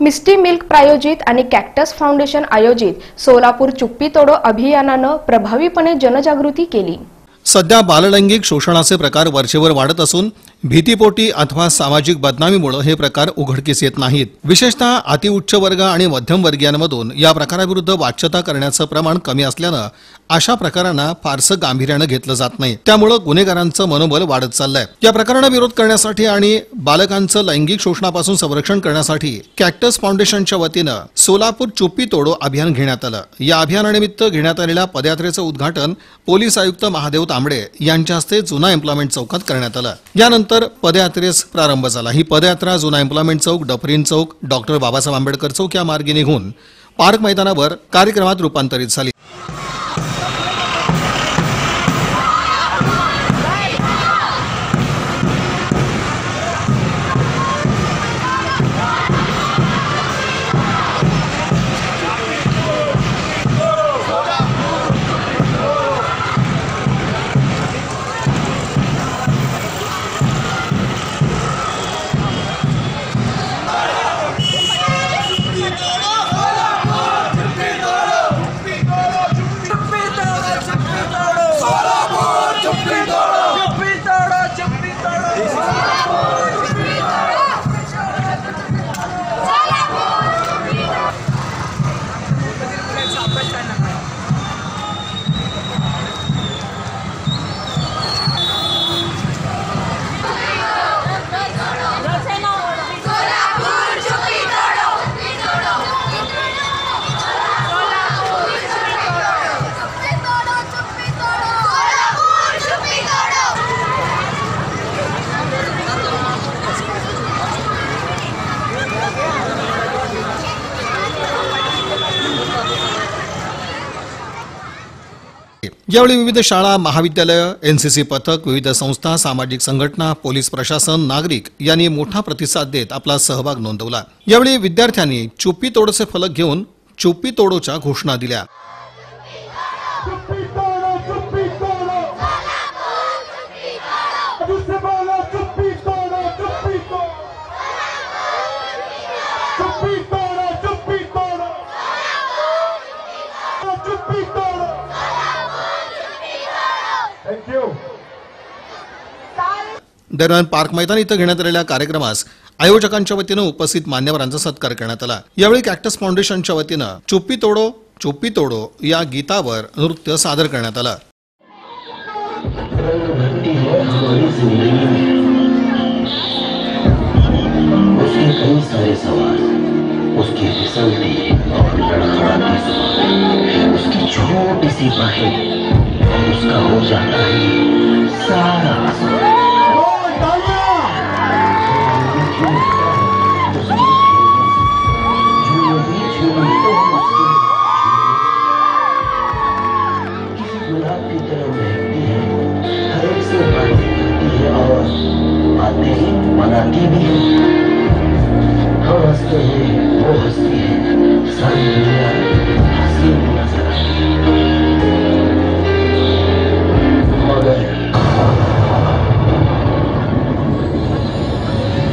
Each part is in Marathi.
मिस्टी मिल्क प्रायोजित आणि कॅक्टस फाउंडेशन आयोजित सोलापूर चुप्पी तोडो अभियानानं प्रभावीपणे जनजागृती केली। सध्या बाललैंगिक शोषणाचे प्रकार वरचेवर वाढत असून भीतीपोटी अथवा सामाजिक बदनामीमुळे हे प्रकार उघडकीस येत नाहीत। विशेषतः अतिउच्च वर्ग आणि मध्यम वर्गीयांमधून या प्रकाराविरुद्ध वाच्यता करण्याचं प्रमाण कमी असल्यानं अशा प्रकारांना फारसं गांभीर्यानं घेतलं जात नाही। त्यामुळे गुन्हेगारांचं मनोबल वाढत चाललंय। या प्रकारांना विरोध करण्यासाठी आणि बालकांचं लैंगिक शोषणापासून संरक्षण करण्यासाठी कॅक्टस फाउंडेशनच्या वतीनं सोलापूर चुप्पी तोडो अभियान घेण्यात आलं। या अभियानानिमित्त घेण्यात आलेल्या पदयात्रेचं उद्घाटन पोलीस आयुक्त महादेव तांबडे यांच्या हस्ते जुना एम्प्लॉयमेंट चौकात करण्यात आलं। यानंतर पदयात्रेस प्रारंभ झाला। ही पदयात्रा जुना एम्प्लॉयमेंट चौक, डफरीन चौक, डॉक्टर बाबासाहेब आंबेडकर चौक या मार्गे निघून पार्क मैदानावर कार्यक्रमात रूपांतरित झाली। यावेळी विविध शाळा, महाविद्यालय, एनसीसी पथक, विविध संस्था, सामाजिक संघटना, पोलीस प्रशासन, नागरिक यांनी मोठा प्रतिसाद देत आपला सहभाग नोंदवला। यावेळी विद्यार्थ्यांनी चुप्पी तोडोचे फलक घेऊन चुप्पी तोडोच्या घोषणा दिल्या। दरम्यान पार्क मैदान इथं घेण्यात आलेल्या कार्यक्रमास आयोजकांच्या वतीनं उपस्थित मान्यवरांचा सत्कार करण्यात आला। यावेळी कॅक्टस फाउंडेशनच्या वतीनं चुप्पी तोडो या गीतावर नृत्य सादर करण्यात आलं।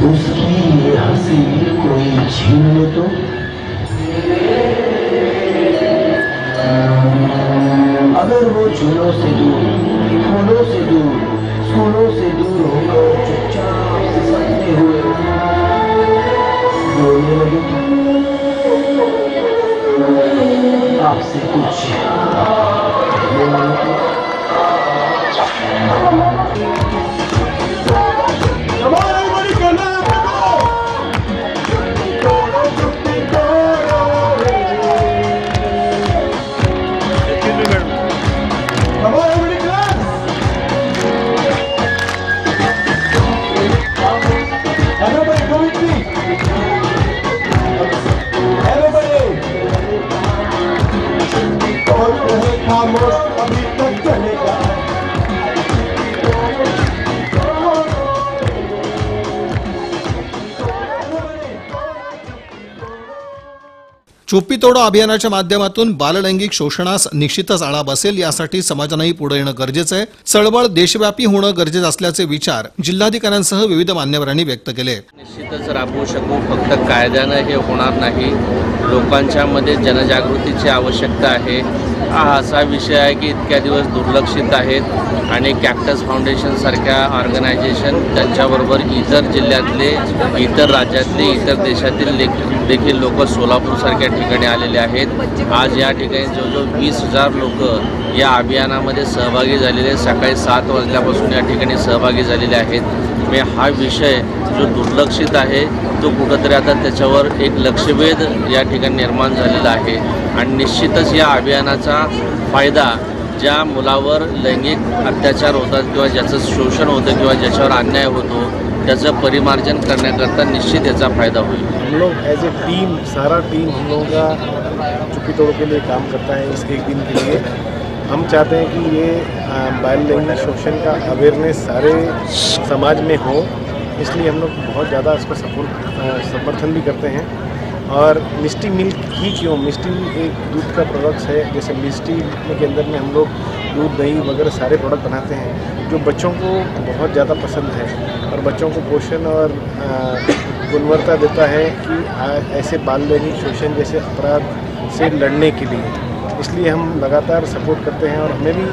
उसकी ये हंसी कोई छीन ले तो अगर वो झूलों से दूर, फूलों से दूर, स्कूलों से दूर होकर चुपचाप सपने हुए बोलने लगे आपसे कुछ चुप्पी तोडो अभियानाच्या माध्यमातून बाललैंगिक शोषणास निश्चितच आळा बसेल, यासाठी समाजानेही पुढे येणं गरजेचं आहे. चळवळ देशव्यापी होणं गरजेचं असल्याचे विचार जिल्हाधिकाऱ्यांसह विविध मान्यवरांनी व्यक्त केले. निश्चितच राबवू शकू, फक्त कायद्यानं हे होणार नाही. लोकांच्या मध्ये जनजागृतीची आवश्यकता आहे. हा असा विषय आहे की इतक्या दिवस दुर्लक्षित आहेत आणि कॅक्टस फाउंडेशन सारख्या ऑर्गनायझेशन त्यांच्याबरोबर इतर जिल्ह्यातले, इतर राज्यातले, इतर देशातील देखील लोक सोलापूरसारख्या ठिकाणी आलेले आहेत. आज या ठिकाणी जवळजवळ 20,000 लोक या अभियानामध्ये सहभागी झालेले, सकाळी 7 वाजल्यापासून या ठिकाणी सहभागी झालेले आहेत. हा विषय जो दुर्लक्षित आहे तो कुठंतरी आता त्याच्यावर एक लक्षवेध या ठिकाणी निर्माण झालेला आहे आणि निश्चितच या अभियानाचा फायदा ज्या मुलावर लैंगिक अत्याचार होतात किंवा ज्याचं शोषण होतं किंवा ज्याच्यावर अन्याय होतो त्याचं परिमार्जन करण्याकरता निश्चित याचा फायदा होईल. हम लोग एज ए टीम, सारा टीम हम लोगों का चुप्पी तोड़ो के लिए काम करता है. इसके एक दिन के लिए हम चाहते हैं कि ये बाल लैंगिक शोषण का अवेयरनेस सारे समाज में हो, इसलिए हम लोग बहुत ज़्यादा इसको समर्थन भी करते हैं. और मिष्टी मिल्क ही क्यों, मिष्टी एक दूध का प्रोडक्ट्स है, जैसे मिष्टी के अंदर में हम लोग दूध, दही वगैरह सारे प्रोडक्ट बनाते हैं जो बच्चों को बहुत ज़्यादा पसंद है और बच्चों को पोषण और गुणवत्ता देता है कि ऐसे बाल लैंगिक शोषण जैसे अपराध से लड़ने के लिए. इसलिए हम लगातार सपोर्ट करते हैं और हमें भी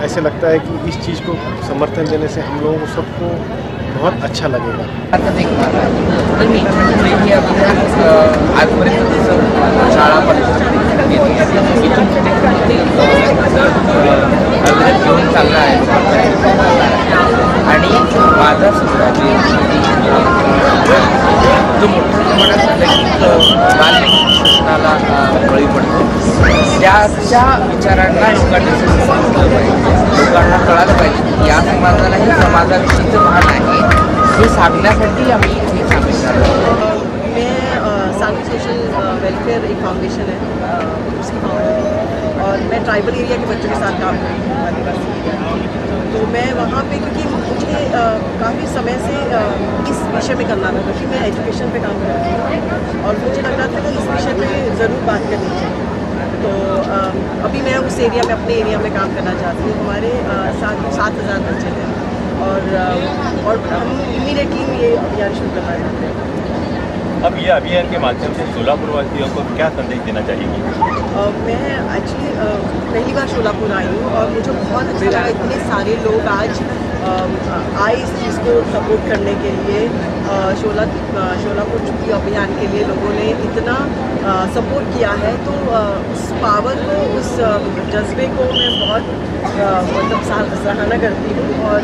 ऐसे लगता है कि इस चीज़ को समर्थन देने से हम लोगों को सबको बहुत अच्छा लगेगा. आता देखभाल तर मी हे अभियान आजपर्यंत जसं शाळा कॉलेज इथून अभियान घेऊन चालला आहे आणि माझा सुद्धा जो मोठ्या प्रमाणात लैंगिक बाललैंगिक शोषणाला बळी पडतो त्याच्या विचारांना लोकांनी समजलं पाहिजे, लोकांना कळालं पाहिजे की या समाजाला हे समाजाविषयीचं भान आहे हे सांगण्यासाठी आम्ही हे सांगितलं. मैं सानवी सोशल वेलफेयर एक फाउंडेशन है, उसकी फाउंडर, और मैं ट्राइबल एरिया के बच्चों के साथ काम करती हूँ, आदिवासी एरिया. तो मैं वहाँ पे, क्योंकि मुझे काफ़ी समय से इस विषय में करना था, क्योंकि मैं एजुकेशन पे काम कर रही हूँ और मुझे लग रहा था कि इस विषय पे ज़रूर बात करनी चाहिए. तो अभी मैं उस एरिया में, अपने एरिया में काम करना चाहती हूँ. हमारे 7,000 बच्चे हैं और हम इमीडिएटली ये अभियान शुरू करना चाहते हैं. अब ये अभियान के माध्यम से सोलापुर वासियों को क्या संदेश देना चाहिए? मैं एक्चुअली पहली बार सोलापुर आई हूँ और मुझे बहुत अच्छा लगा. इतने सारे लोग आज आए इस चीज़ को सपोर्ट करने के लिए. सोलापुर चुप्पी अभियान के लिए लोगों ने इतना सपोर्ट किया है, तो उस पावर को, उस जज्बे को मैं बहुत मतलब सराहना करती हूँ और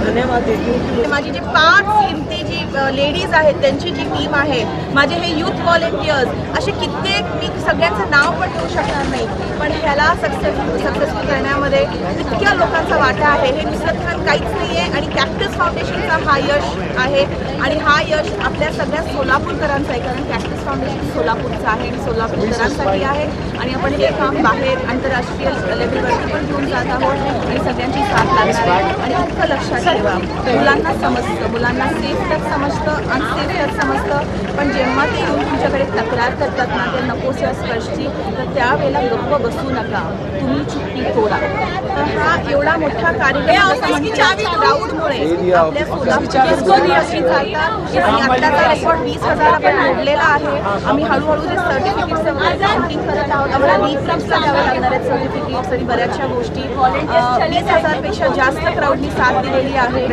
धन्यवाद देती हूँ. माझी जी 5 श्रीमती जी लेडीज आहेत त्यांची जी टीम आहे, माझे हे यूथ व्हॉलेंटियर्स, असे कित्येक, मी सगळ्यांचं नाव पण देऊ शकणार नाही, पण ह्याला सक्सेसफुल करण्यामध्ये इतक्या लोकांचा वाटा आहे. हे दुसरं काहीच नाही आहे आणि कॅक्टस फाउंडेशनचा हा यश आहे आणि हा यश आपल्या सगळ्या सोलापूरकरांचा आहे, कारण कॅक्टस फाउंडेशन सोलापूरचं आहे आणि सोलापूरकरांसाठी आहे आणि आपण हे काम बाहेर आंतरराष्ट्रीय लेवलवरती पण घेऊन जात आहोत आणि सगळ्यांची साथ लागणार आहे. आणि इतकं लक्षात ठेवा, मुलांना समजतं, मुलांना सेफ तर समजतं, अनसेफ तर समजतं, पण जेव्हा ते येऊन तुमच्याकडे तक्रार करतात ना, ते नकोशा स्पर्शची, तर त्यावेळेला गप्प बसू नका, तुम्ही चुप्पी तोडा. तर हा एवढा मोठा कार्यक्रम क्राऊडमुळे आपल्या सोलापूरची अशी चालतात आणि आत्ताचा रेकॉर्ड 20,000 आपण मोडलेला आहे. आम्ही हळूहळू जे सर्टिफिकेट्सचं काउंटिंग करत आहोत, आम्हाला रीप्रिंट्सला द्यावं लागणार आहेत सर्टिफिकेट्स आणि बऱ्याचशा गोष्टी. 20,000पेक्षा जास्त क्राऊडनी साथ दिलेली आहे.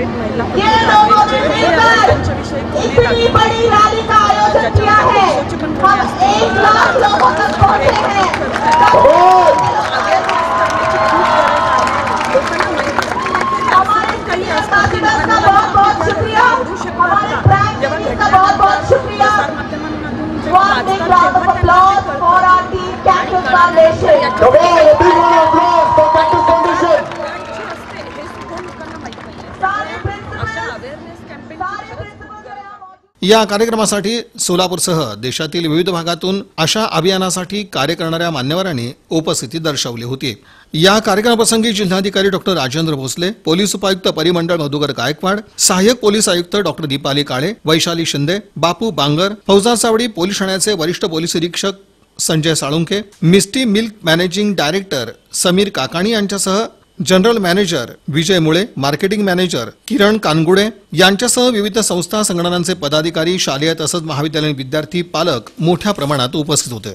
या कार्यक्रमासाठी सोलापूरसह देशातील विविध भागातून अशा अभियानासाठी कार्य करणाऱ्या मान्यवरांनी उपस्थिती दर्शवली होती. या कार्यक्रमाप्रसंगी जिल्हाधिकारी डॉक्टर राजेंद्र भोसले, पोलीस उपायुक्त परिमंडळ मधुकर गायकवाड, सहाय्यक पोलीस आयुक्त डॉक्टर दीपाली काळे, वैशाली शिंदे, बापू बांगर, फौजा चावडी पोलीस ठाण्याचे वरिष्ठ पोलीस निरीक्षक Sanjay Salunkhe, Misty milk managing director Sameer Kakani यांच्यासह जनरल मॅनेजर विजय मुळे, मार्केटिंग मॅनेजर किरण कानगुडे यांच्यासह विविध संस्था संघटनांचे पदाधिकारी, शालेय तसंच महाविद्यालयीन विद्यार्थी, पालक मोठ्या प्रमाणात उपस्थित होते.